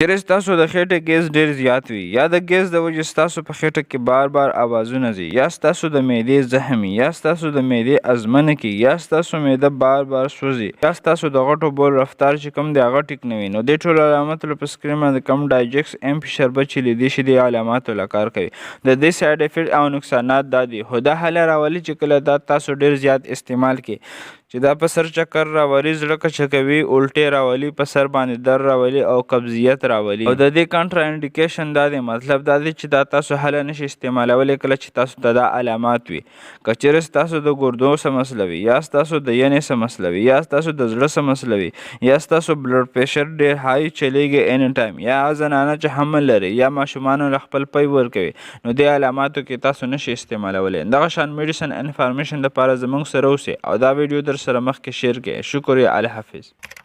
چیرې ستاسو د خېټې ګیس ډېر زیات وي یا د ګیس د وجې ستاسو په خېټه کې بار بار اوازونه ځي یا ستاسو د معدې زخم وي یا ستاسو د معدې ازمنه کې یا ستاسو معده بار بار سوځي یا ستاسو د غټو بول رفتار چې کوم دی هغه ټیک نه وي، نو دې ټولو علاماتو له په سکرین باندې کوم ډایجکس ایم پي شربت چې لیدی شي دې علاماتو له کار کوي. د دې سایډ افیکټ او نقصانات دا دي، خو دا حل راولي چې کله دا تاسو ډېر زیات استعمال کړئ چې دا په سر چکر راولي، زړه کچکوي، الټې راولي، په سر باندې درد راولي او قبضیت راولي. او د دې کنټراانډیکیشن دا دی، مطلب دا دی چې دا تاسو هله نشي استعمالولی کله چې تاسو ته دا علامات وي. که چیرې ستاسو د ګردو څه مسله وي یا ستاسو د ینې څه مسله وي یا ستاسو د زړه څه مسله وي یا ستاسو بلډ پریشر ډېر های چلیږي اینی ټایم یا زنانه چې حمل لري یا ماشومانو له خپل پی ورکوي، نو دې علاماتو کې تاسو نشي استعمالولی. دغه شان میډیسن انفارمیشن لپاره زموږ سره اوسئ او دا ویډیو در سره مخکې شیر کړئ. شکریه. الله حافظ.